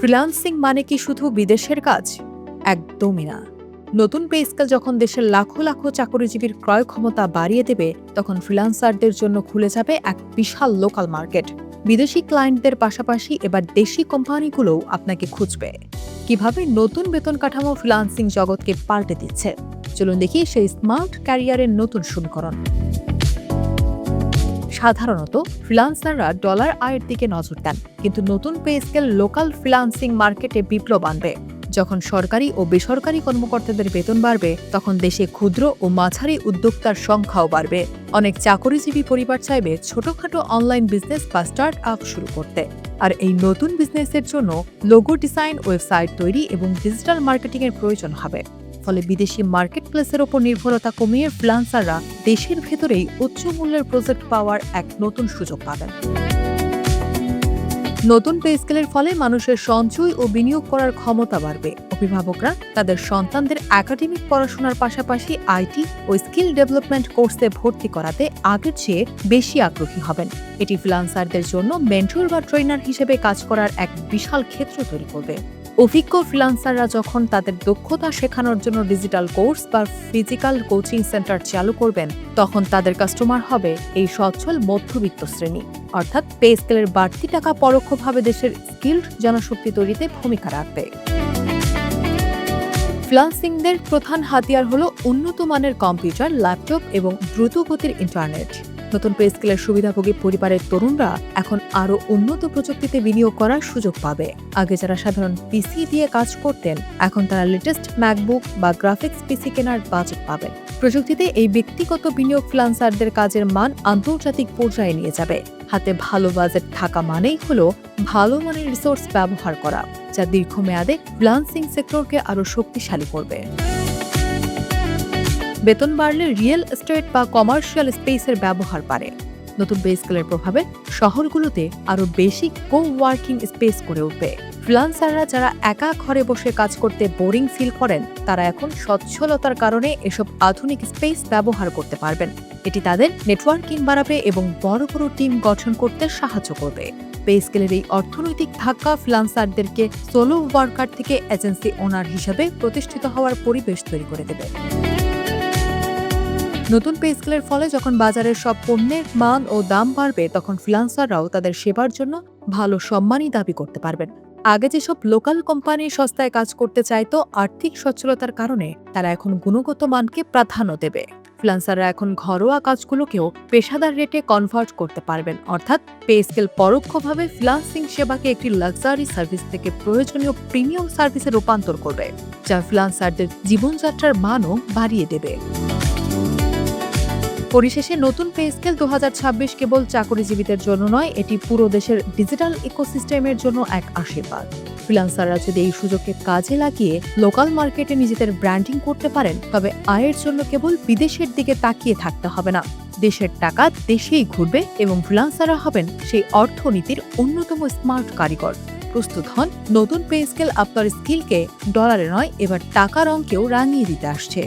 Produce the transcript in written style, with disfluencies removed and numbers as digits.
Freelancing মানে কি শুধু বিদেশের কাজ? একদমই না। নতুন পে স্কেল যখন দেশের লাখো লাখো চাকরিজীবীর ক্রয় ক্ষমতা বাড়িয়ে দেবে, তখন ফ্রিল্যান্সারদের জন্য খুলে যাবে এক বিশাল লোকাল মার্কেট। বিদেশি ক্লায়েন্টদের পাশাপাশি এবার দেশি কোম্পানিগুলোও আপনাকে খুঁজবে। কিভাবে নতুন বেতন কাঠামো ফ্রিল্যান্সিং জগৎকে পাল্টে দিচ্ছে, চলুন দেখি সেই স্মার্ট ক্যারিয়ারের নতুন সমীকরণ। সাধারণত ফ্রিল্যান্সাররা ডলার আয়ের দিকে নজর দেন, কিন্তু নতুন পে স্কেল লোকাল ফ্রিল্যান্সিং মার্কেটে বিপ্লব আনবে। যখন সরকারি ও বেসরকারি কর্মকর্তাদের বেতন বাড়বে, তখন দেশে ক্ষুদ্র ও মাঝারি উদ্যোক্তার সংখ্যাও বাড়বে। অনেক চাকরিজীবী পরিবার চাইবে ছোটখাটো অনলাইন বিজনেস বা স্টার্ট আপ শুরু করতে। আর এই নতুন বিজনেসের জন্য লোগো ডিজাইন, ওয়েবসাইট তৈরি এবং ডিজিটাল মার্কেটিং এর প্রয়োজন হবে। ফলে বিদেশি মার্কেট প্লেসের ওপর নির্ভরতা কমিয়ে ফ্রিল্যান্সাররা দেশের ভেতরেই উচ্চ মূল্যের প্রজেক্ট পাওয়ার এক নতুন সুযোগ পাবেন। নতুন পে স্কেলের ফলে মানুষের সঞ্চয় ও বিনিয়োগ করার ক্ষমতা বাড়বে। অভিভাবকরা তাদের সন্তানদের একাডেমিক পড়াশোনার পাশাপাশি আইটি ও স্কিল ডেভেলপমেন্ট কোর্সে ভর্তি করাতে আগের চেয়ে বেশি আগ্রহী হবেন। এটি ফ্রিল্যান্সারদের জন্য মেন্টর বা ট্রেনার হিসেবে কাজ করার এক বিশাল ক্ষেত্র তৈরি করবে। অভিজ্ঞ ফ্রিল্যান্সাররা যখন তাদের দক্ষতা শেখানোর জন্য ডিজিটাল কোর্স বা ফিজিক্যাল কোচিং সেন্টার চালু করবেন, তখন তাদের কাস্টমার হবে এই সচ্ছল মধ্যবিত্ত শ্রেণী। অর্থাৎ পে স্কেলের বাড়তি টাকা পরোক্ষভাবে দেশের স্কিলড জনশক্তি তৈরিতে ভূমিকা রাখবে। ফ্রিল্যান্সিংদের প্রধান হাতিয়ার হল উন্নত মানের কম্পিউটার, ল্যাপটপ এবং দ্রুতগতির ইন্টারনেট। নতুন পে স্কেলের সুবিধাভোগী পরিবারের তরুণরা এখন আরও উন্নত প্রযুক্তিতে বিনিয়োগ করার সুযোগ পাবে। আগে যারা সাধারণ পিসি দিয়ে কাজ করতেন, এখন তারা লেটেস্ট ম্যাকবুক বা গ্রাফিক্স পিসি কেনার বাজেট পাবেন। প্রযুক্তিতে এই ব্যক্তিগত বিনিয়োগ ফ্রিল্যান্সারদের কাজের মান আন্তর্জাতিক পর্যায়ে নিয়ে যাবে। হাতে ভালো বাজেট থাকা মানেই হলো ভালো মানের রিসোর্স ব্যবহার করা, যা দীর্ঘমেয়াদে ফ্রিল্যান্সিং সেক্টরকে আরও শক্তিশালী করবে। বেতন বাড়লে রিয়েল এস্টেট বা কমার্শিয়াল স্পেসের ব্যবহার বাড়ে। নতুন পে স্কেলের প্রভাবে শহরগুলোতে আরও বেশি কো ওয়ার্কিং স্পেস গড়ে উঠবে। ফ্রিল্যান্সাররা যারা একা ঘরে বসে কাজ করতে বোরিং ফিল করেন, তারা এখন সচ্ছলতার কারণে এসব আধুনিক স্পেস ব্যবহার করতে পারবেন। এটি তাদের নেটওয়ার্কিং বাড়াবে এবং বড় বড় টিম গঠন করতে সাহায্য করবে। পে স্কেলের এই অর্থনৈতিক ধাক্কা ফ্রিল্যান্সারদেরকে সোলো ওয়ার্কার থেকে এজেন্সি ওনার হিসাবে প্রতিষ্ঠিত হওয়ার পরিবেশ তৈরি করে দেবে। নতুন পে স্কেলের ফলে যখন বাজারের সব পণ্যের মান ও দাম বাড়বে, তখন ফ্রিল্যান্সাররাও তাদের সেবার জন্য ভালো সম্মানই দাবি করতে পারবেন। আগে যেসব লোকাল কোম্পানি সস্তায় কাজ করতে চাইতো, আর্থিক সচ্ছলতার কারণে তারা এখন গুণগত মানকে প্রাধান্য দেবে। ফ্রিল্যান্সাররা এখন ঘরোয়া কাজগুলোকেও পেশাদার রেটে কনভার্ট করতে পারবেন। অর্থাৎ পে স্কেল পরোক্ষভাবে ফ্রিল্যান্সিং সেবাকে একটি লাক্সারি সার্ভিস থেকে প্রয়োজনীয় প্রিমিয়াম সার্ভিসে রূপান্তর করবে, যা ফ্রিল্যান্সারদের জীবনযাত্রার মানও বাড়িয়ে দেবে। পরিশেষে নতুন পে স্কেল 2026 কেবল চাকরিজীবীদের জন্য নয়, এটি পুরো দেশের ডিজিটাল ইকোসিস্টেমের জন্য এক আশীর্বাদ। ফ্রিল্যান্সাররা যদি এই সুযোগকে কাজে লাগিয়ে লোকাল মার্কেটে নিজেদের ব্র্যান্ডিং করতে পারেন, তবে আয়ের জন্য কেবল বিদেশের দিকে তাকিয়ে থাকতে হবে না। দেশের টাকা দেশেই ঘুরবে এবং ফ্রিল্যান্সাররা হবেন সেই অর্থনীতির অন্যতম স্মার্ট কারিগর। প্রস্তুত হন, নতুন পে স্কেল আপনার স্কিলকে ডলারে নয়, এবার টাকার অঙ্কেও রাঙিয়ে দিতে আসছে।